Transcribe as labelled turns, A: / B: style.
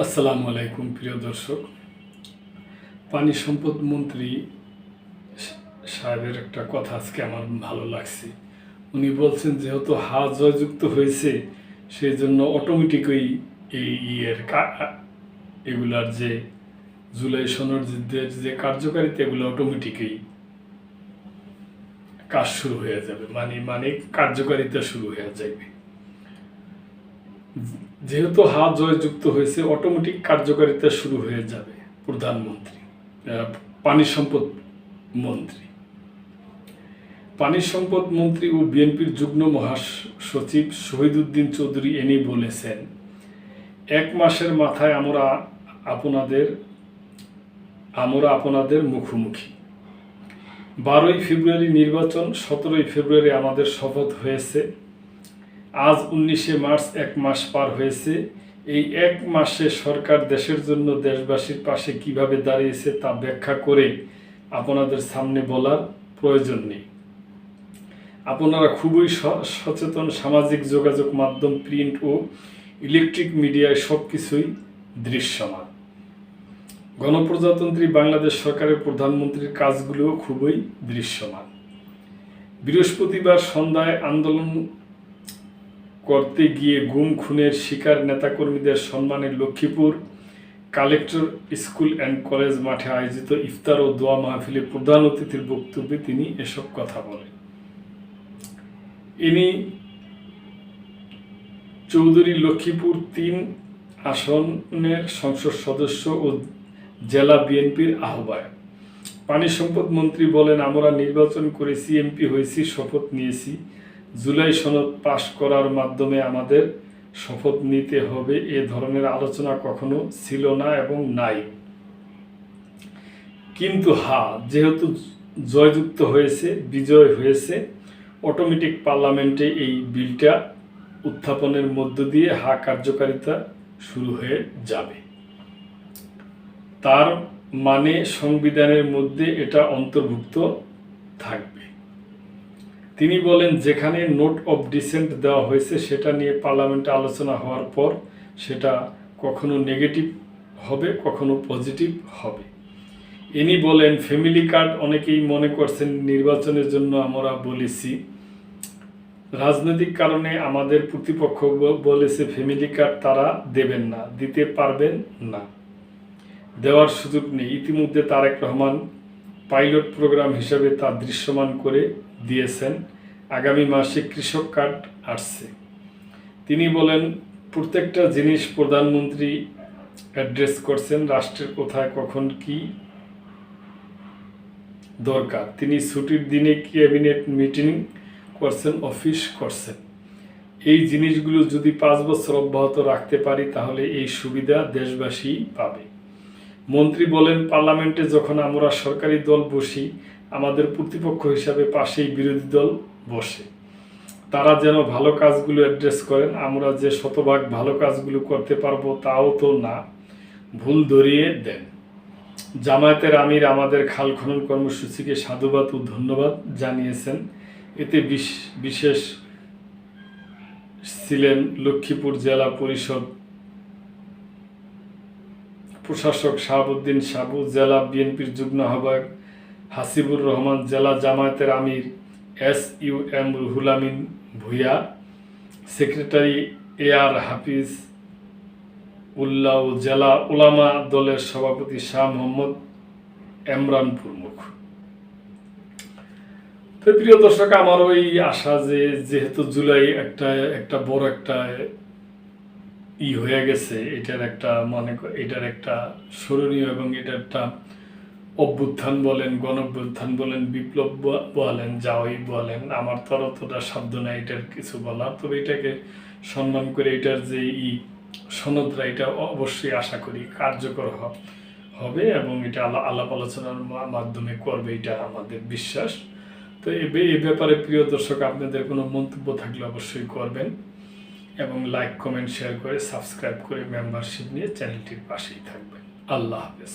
A: আসসালামু আলাইকুম প্রিয় দর্শক। পানি সম্পদ মন্ত্রী সাহেবের একটা কথা আজকে আমার ভালো লাগছে। উনি বলছেন যেহেতু জয়যুক্ত হয়েছে সেই জন্য অটোমেটিকই এই এগুলার যে জুলাই সনদের যে কার্যকারিতা এগুলো অটোমেটিকই কাজ শুরু হয়ে যাবে, মানে কার্যকারিতা শুরু হয়ে যাবে। যেহেতু জয়যুক্ত হয়েছে অটোমেটিক কার্যকারিতা শুরু হয়ে যাবে। প্রধানমন্ত্রী পানি সম্পদ মন্ত্রী পানি সম্পদ মন্ত্রী ও বিএনপির যুগ্ম মহাসচিব শহীদুদ্দিন চৌধুরী এনি বলেছেন, 1 মাসের মাথায় আমরা আপনাদের মুখোমুখি। 12ই ফেব্রুয়ারি নির্বাচন, 17ই ফেব্রুয়ারি আমাদের শপথ হয়েছে। আজ 19শে মার্চ, 1 মাস পার হয়েছে। এই 1 মাসে সরকার দেশের জন্য দেশবাসীর পাশে কিভাবে দাঁড়িয়েছে তা ব্যাখ্যা করে আপনাদের সামনে বলার প্রয়োজন নেই। আপনারা খুবই সচেতন। সামাজিক যোগাযোগ মাধ্যম, প্রিন্ট ও ইলেকট্রিক মিডিয়ায় সব কিছুই দৃশ্যমান। গণপ্রজাতন্ত্রী বাংলাদেশ সরকারের প্রধানমন্ত্রীর কাজগুলোও খুবই দৃশ্যমান। বৃহস্পতিবার সন্ধ্যায় আন্দোলন করতে গিয়ে গুম খুনের শিকার নেতাকর্মীদের সম্মানে Lakshmipur collector school and college মাঠে আয়োজিত ইফতার ও দোয়া মাহফিলে প্রধান অতিথির বক্তব্যে তিনি এসব কথা বলেন। ইনি চৌধুরী লক্ষ্মীপুর 3 আসনের সংসদ সদস্য ও জেলা বিএনপির আহ্বায়ক। পানি সম্পদ মন্ত্রী বলেন, আমরা নির্বাচন করেছি, এমপি হয়েছি, শপথ নিয়েছি। জুলাই সনদ পাশ করার মাধ্যমে আমাদের শপথ নিতে হবে, এ ধরনের আলোচনা কখনো ছিল না এবং নাই। কিন্তু যেহেতু জয়যুক্ত হয়েছে, বিজয় হয়েছে, অটোমেটিক পার্লামেন্টে এই বিলটা উত্থাপনের মধ্য দিয়ে কার্যকারিতা শুরু হয়ে যাবে। তার মানে সংবিধানের মধ্যে এটা অন্তর্ভুক্ত থাকবে। তিনি বলেন, যেখানে নোট অফ ডিসেন্ট দেওয়া হয়েছে সেটা নিয়ে পার্লামেন্টে আলোচনা হওয়ার পর সেটা কখনো নেগেটিভ হবে, কখনো পজিটিভ হবে। ইনি বলেন, ফ্যামিলি কার্ড অনেকেই মনে করছেন নির্বাচনের জন্য আমরা বলেছি। রাজনৈতিক কারণে আমাদের প্রতিপক্ষ বলেছে ফ্যামিলি কার্ড তারা দেবেন না, দিতে পারবেন না, দেওয়ার সুযোগ নেই। ইতিমধ্যে তারেক রহমান পাইলট প্রোগ্রাম হিসাবে তা দৃশ্যমান করে দিয়েছেন। আগামী মাসে কৃষক কার্ড আসছে। তিনি বলেন, প্রত্যেকটা জিনিস প্রধানমন্ত্রী অ্যাড্রেস করছেন, রাষ্ট্রের কোথায় কখন কি দরকার। তিনি ছুটির দিনে ক্যাবিনেট মিটিং করছেন, অফিস করছেন। এই জিনিসগুলো যদি 5 বছর অব্যাহত রাখতে পারি তাহলে এই সুবিধা দেশবাসী পাবে। মন্ত্রী বলেন, পার্লামেন্টে যখন আমরা সরকারি দল বসি, আমাদের প্রতিপক্ষ হিসাবে পাশেই বিরোধী দল বসে। তারা যেন ভালো কাজগুলো অ্যাড্রেস করেন। আমরা যে শতভাগ ভালো কাজগুলো করতে পারবো তাও তো না, ভুল ধরিয়ে দেন। জামায়াতের আমির আমাদের খাল খনন কর্মসূচিকে সাধুবাদ ও ধন্যবাদ জানিয়েছেন। এতে বিশেষ ছিলেন লক্ষ্মীপুর জেলা পরিষদ প্রশাসক শাহাবুদ্দিন সাবু, জেলা বিএনপির যুগ্ম আহ্বায়ক হাসিবুর রহমান, জেলা জামায়াতের আমির SUM Ruhul Amin Bhuiyan, secretary AR হাফিজ উল্লাহ ও জেলা ওলামা দলের সভাপতি শাহ মোহাম্মদ এমরান প্রমুখ। তো প্রিয় দর্শক, আমার ওই আশা যে যেহেতু জুলাই একটা বড় একটা হয়ে গেছে, এটার একটা স্মরণীয় এবং এটা একটা অভ্যুত্থান বলেন, গণঅভ্যুত্থান বলেন, বিপ্লব বলেন, যাওয়াই বলেন, আমার তো অতটা শব্দ নাই এটার কিছু বলার। তবে এটাকে সম্মান করে এটার যে সনদরা এটা অবশ্যই আশা করি কার্যকর হবে এবং এটা আলাপ আলোচনার মাধ্যমে করবে, এটা আমাদের বিশ্বাস। তো এই ব্যাপারে প্রিয় দর্শক, আপনাদের কোনো মন্তব্য থাকলে অবশ্যই করবেন এবং লাইক, কমেন্ট, শেয়ার করে সাবস্ক্রাইব করে মেম্বারশিপ নিয়ে চ্যানেলটির পাশেই থাকবেন। আল্লাহ হাফেজ।